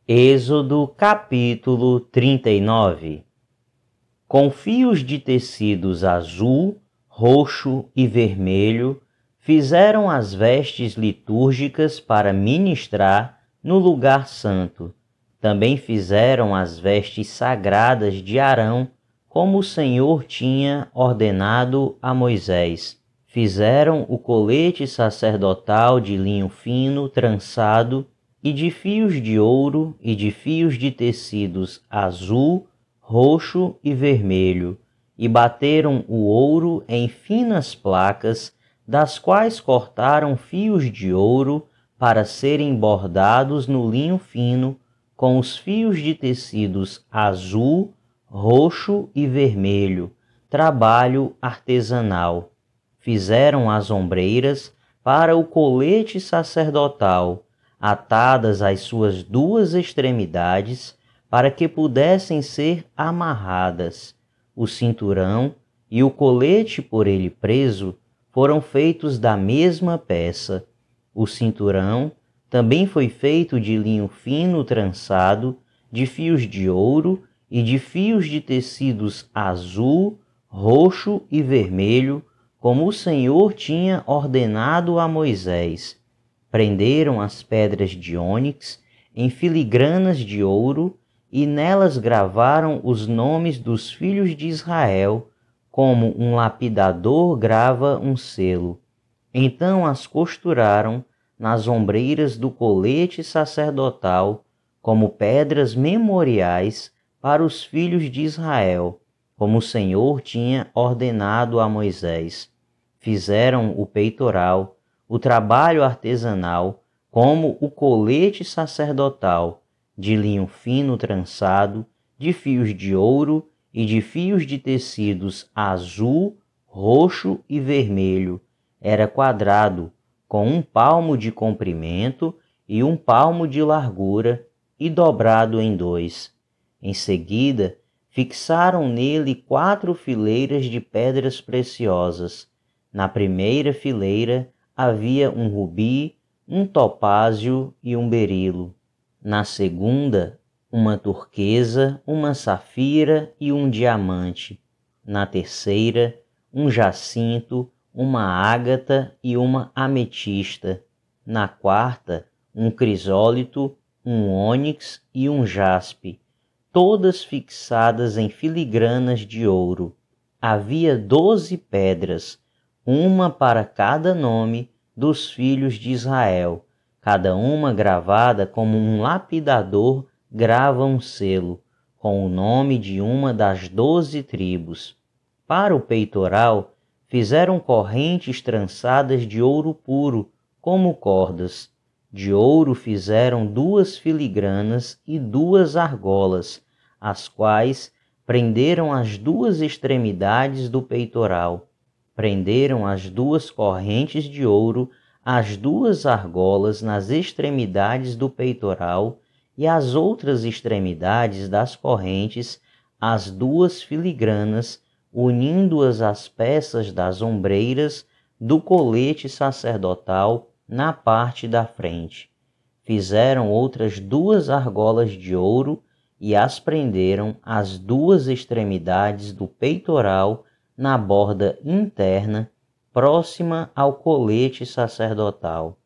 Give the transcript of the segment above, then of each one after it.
Êxodo capítulo 39. Com fios de tecidos azul, roxo e vermelho, fizeram as vestes litúrgicas para ministrar no lugar santo. Também fizeram as vestes sagradas de Arão, como o Senhor tinha ordenado a Moisés. Fizeram o colete sacerdotal de linho fino trançado, e de fios de ouro e de fios de tecidos azul, roxo e vermelho, e bateram o ouro em finas placas, das quais cortaram fios de ouro para serem bordados no linho fino, com os fios de tecidos azul, roxo e vermelho, trabalho artesanal. Fizeram as ombreiras para o colete sacerdotal, atadas às suas duas extremidades, para que pudessem ser amarradas. O cinturão e o colete por ele preso foram feitos da mesma peça. O cinturão também foi feito de linho fino trançado, de fios de ouro e de fios de tecidos azul, roxo e vermelho, como o Senhor tinha ordenado a Moisés. Prenderam as pedras de ônix em filigranas de ouro e nelas gravaram os nomes dos filhos de Israel, como um lapidador grava um selo. Então as costuraram nas ombreiras do colete sacerdotal, como pedras memoriais para os filhos de Israel, como o Senhor tinha ordenado a Moisés. Fizeram o peitoral, o trabalho artesanal, como o colete sacerdotal, de linho fino trançado, de fios de ouro e de fios de tecidos azul, roxo e vermelho. Era quadrado, com 1 palmo de comprimento e 1 palmo de largura, e dobrado em 2. Em seguida, fixaram nele 4 fileiras de pedras preciosas. Na primeira fileira havia um rubi, um topázio e um berilo. Na segunda, uma turquesa, uma safira e um diamante. Na terceira, um jacinto, uma ágata e uma ametista. Na quarta, um crisólito, um ônix e um jaspe, todas fixadas em filigranas de ouro. Havia 12 pedras, uma para cada nome dos filhos de Israel, cada uma gravada como um lapidador grava um selo, com o nome de uma das 12 tribos. Para o peitoral, fizeram correntes trançadas de ouro puro, como cordas. De ouro fizeram 2 filigranas e 2 argolas, as quais prenderam as 2 extremidades do peitoral. Prenderam as 2 correntes de ouro, as 2 argolas nas extremidades do peitoral e as outras extremidades das correntes, as 2 filigranas, unindo-as às peças das ombreiras do colete sacerdotal na parte da frente. Fizeram outras 2 argolas de ouro e as prenderam às 2 extremidades do peitoral na borda interna, próxima ao colete sacerdotal.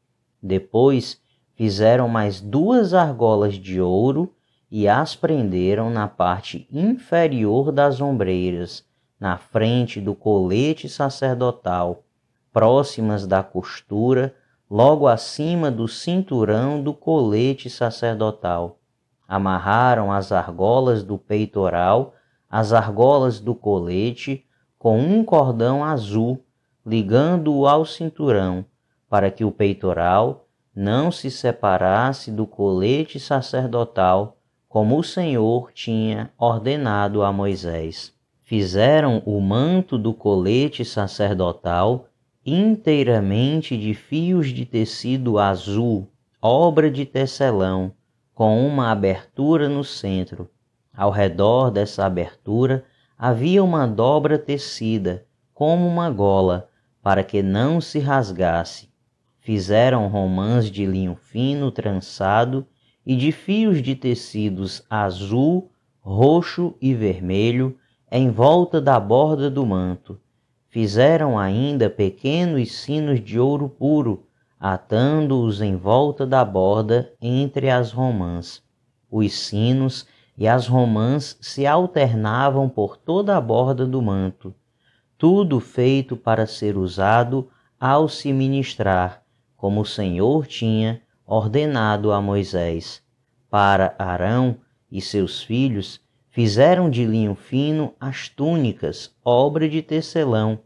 Depois fizeram mais 2 argolas de ouro e as prenderam na parte inferior das ombreiras, na frente do colete sacerdotal, próximas da costura, logo acima do cinturão do colete sacerdotal. Amarraram as argolas do peitoral, as argolas do colete, com um cordão azul, ligando-o ao cinturão, para que o peitoral não se separasse do colete sacerdotal, como o Senhor tinha ordenado a Moisés. Fizeram o manto do colete sacerdotal inteiramente de fios de tecido azul, obra de tecelão, com uma abertura no centro. Ao redor dessa abertura havia uma dobra tecida, como uma gola, para que não se rasgasse. Fizeram romãs de linho fino trançado e de fios de tecidos azul, roxo e vermelho em volta da borda do manto. Fizeram ainda pequenos sinos de ouro puro, atando-os em volta da borda entre as romãs. Os sinos e as romãs se alternavam por toda a borda do manto, tudo feito para ser usado ao se ministrar, como o Senhor tinha ordenado a Moisés. Para Arão e seus filhos, fizeram de linho fino as túnicas, obra de tecelão,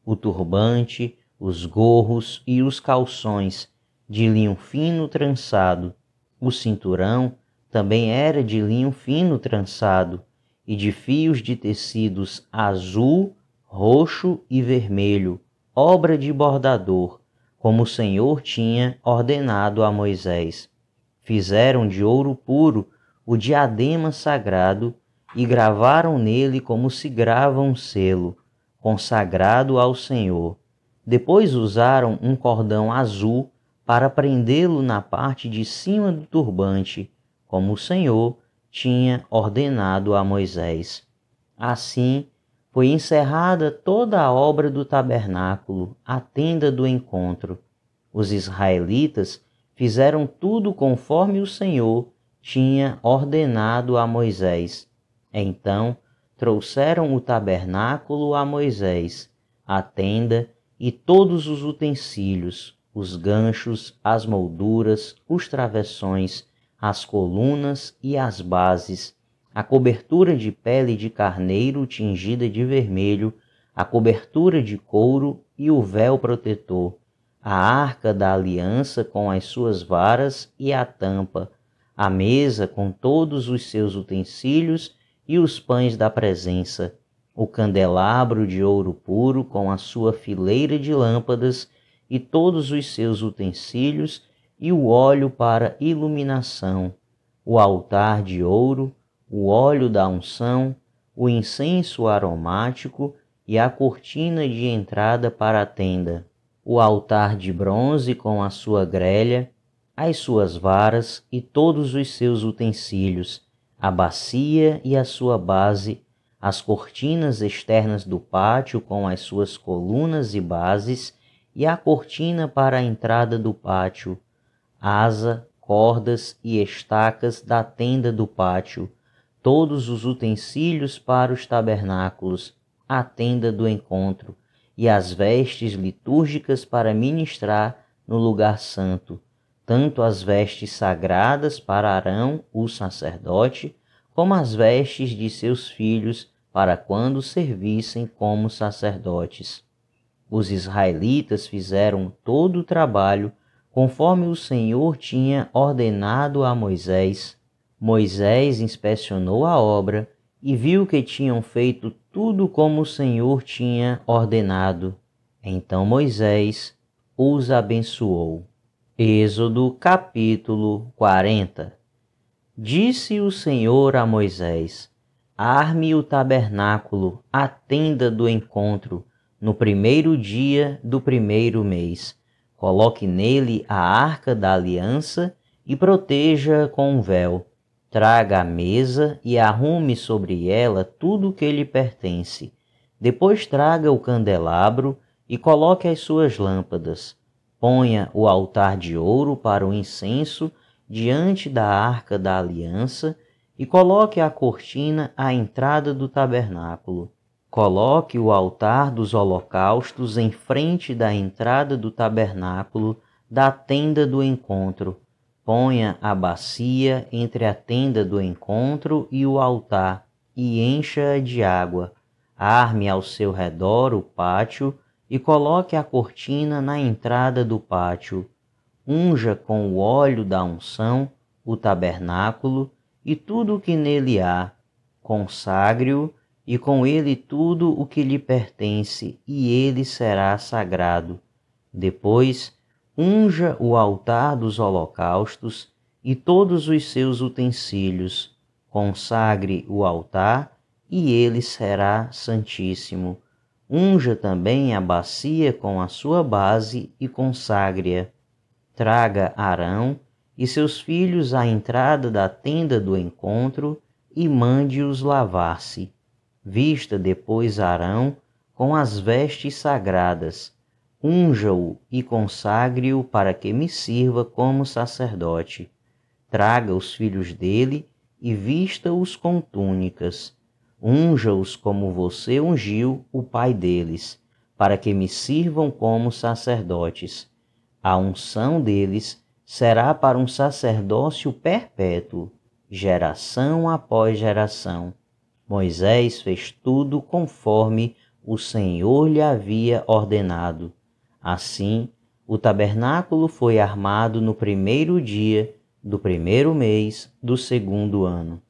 o turbante, os gorros e os calções, de linho fino trançado. O cinturão também era de linho fino trançado, e de fios de tecidos azul, roxo e vermelho, obra de bordador, como o Senhor tinha ordenado a Moisés. Fizeram de ouro puro o diadema sagrado e gravaram nele como se grava um selo, consagrado ao Senhor. Depois usaram um cordão azul para prendê-lo na parte de cima do turbante, como o Senhor tinha ordenado a Moisés. Assim, foi encerrada toda a obra do tabernáculo, a tenda do encontro. Os israelitas fizeram tudo conforme o Senhor tinha ordenado a Moisés. Então trouxeram o tabernáculo a Moisés, a tenda e todos os utensílios, os ganchos, as molduras, os travessões, as colunas e as bases, a cobertura de pele de carneiro tingida de vermelho, a cobertura de couro e o véu protetor, a arca da aliança com as suas varas e a tampa, a mesa com todos os seus utensílios e os pães da presença, o candelabro de ouro puro com a sua fileira de lâmpadas e todos os seus utensílios e o óleo para iluminação, o altar de ouro, o óleo da unção, o incenso aromático e a cortina de entrada para a tenda, o altar de bronze com a sua grelha, as suas varas e todos os seus utensílios, a bacia e a sua base, as cortinas externas do pátio com as suas colunas e bases e a cortina para a entrada do pátio, asa, cordas e estacas da tenda do pátio, todos os utensílios para os tabernáculos, a tenda do encontro, e as vestes litúrgicas para ministrar no lugar santo, tanto as vestes sagradas para Arão, o sacerdote, como as vestes de seus filhos para quando servissem como sacerdotes. Os israelitas fizeram todo o trabalho conforme o Senhor tinha ordenado a Moisés. Moisés inspecionou a obra e viu que tinham feito tudo como o Senhor tinha ordenado. Então Moisés os abençoou. Êxodo capítulo 40. Disse o Senhor a Moisés: arme o tabernáculo, a tenda do encontro, no primeiro dia do primeiro mês. Coloque nele a arca da aliança e proteja com um véu. Traga a mesa e arrume sobre ela tudo o que lhe pertence. Depois traga o candelabro e coloque as suas lâmpadas. Ponha o altar de ouro para o incenso diante da arca da aliança e coloque a cortina à entrada do tabernáculo. Coloque o altar dos holocaustos em frente da entrada do tabernáculo da tenda do encontro. Ponha a bacia entre a tenda do encontro e o altar e encha-a de água. Arme ao seu redor o pátio e coloque a cortina na entrada do pátio. Unja com o óleo da unção o tabernáculo e tudo o que nele há. Consagre-o e com ele tudo o que lhe pertence, e ele será sagrado. Depois, unja o altar dos holocaustos e todos os seus utensílios. Consagre o altar e ele será santíssimo. Unja também a bacia com a sua base e consagre-a. Traga Arão e seus filhos à entrada da tenda do encontro, e mande-os lavar-se. Vista depois Arão com as vestes sagradas, unja-o e consagre-o para que me sirva como sacerdote. Traga os filhos dele e vista-os com túnicas. Unja-os como você ungiu o pai deles, para que me sirvam como sacerdotes. A unção deles será para um sacerdócio perpétuo, geração após geração. Moisés fez tudo conforme o Senhor lhe havia ordenado. Assim, o tabernáculo foi armado no primeiro dia do primeiro mês do segundo ano.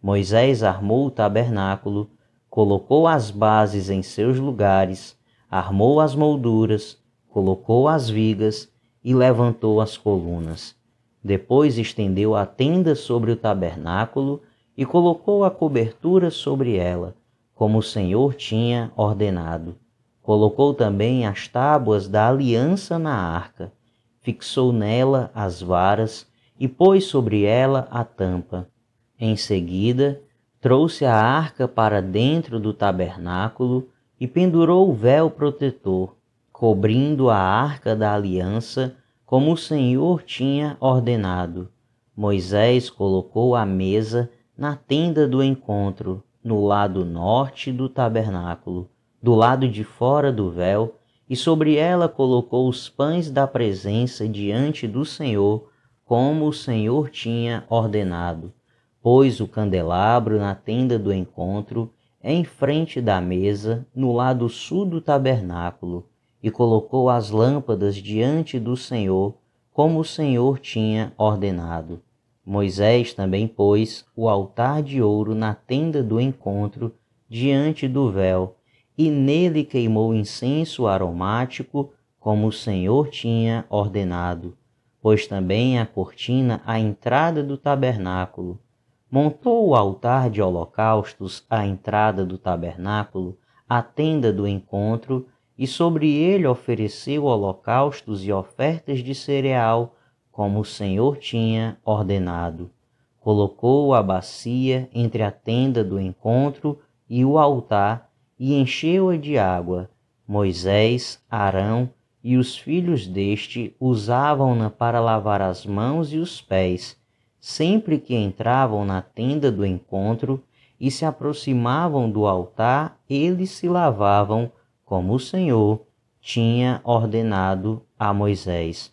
Moisés armou o tabernáculo, colocou as bases em seus lugares, armou as molduras, colocou as vigas e levantou as colunas. Depois estendeu a tenda sobre o tabernáculo e colocou a cobertura sobre ela, como o Senhor tinha ordenado. Colocou também as tábuas da aliança na arca, fixou nela as varas e pôs sobre ela a tampa. Em seguida, trouxe a arca para dentro do tabernáculo e pendurou o véu protetor, cobrindo a arca da aliança, como o Senhor tinha ordenado. Moisés colocou a mesa na tenda do encontro, no lado norte do tabernáculo, do lado de fora do véu, e sobre ela colocou os pães da presença diante do Senhor, como o Senhor tinha ordenado. Pôs o candelabro na tenda do encontro, em frente da mesa, no lado sul do tabernáculo, e colocou as lâmpadas diante do Senhor, como o Senhor tinha ordenado. Moisés também pôs o altar de ouro na tenda do encontro, diante do véu, e nele queimou incenso aromático, como o Senhor tinha ordenado. Pôs também a cortina à entrada do tabernáculo. Montou o altar de holocaustos à entrada do tabernáculo, a tenda do encontro, e sobre ele ofereceu holocaustos e ofertas de cereal, como o Senhor tinha ordenado. Colocou a bacia entre a tenda do encontro e o altar e encheu-a de água. Moisés, Arão e os filhos deste usavam-na para lavar as mãos e os pés, sempre que entravam na tenda do encontro e se aproximavam do altar, eles se lavavam, como o Senhor tinha ordenado a Moisés.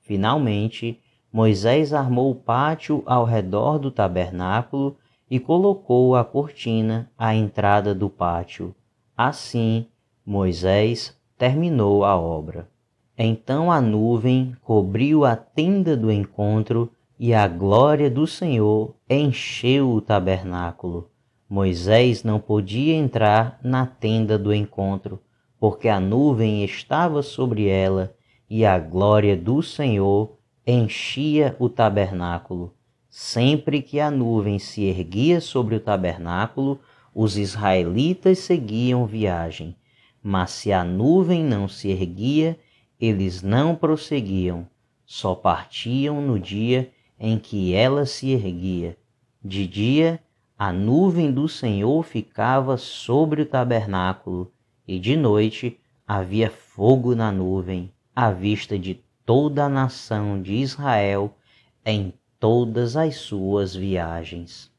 Finalmente, Moisés armou o pátio ao redor do tabernáculo e colocou a cortina à entrada do pátio. Assim, Moisés terminou a obra. Então a nuvem cobriu a tenda do encontro e a glória do Senhor encheu o tabernáculo. Moisés não podia entrar na tenda do encontro, porque a nuvem estava sobre ela e a glória do Senhor enchia o tabernáculo. Sempre que a nuvem se erguia sobre o tabernáculo, os israelitas seguiam viagem. Mas se a nuvem não se erguia, eles não prosseguiam, só partiam no dia em que ela se erguia. De dia, a nuvem do Senhor ficava sobre o tabernáculo, e de noite havia fogo na nuvem, à vista de toda a nação de Israel em todas as suas viagens.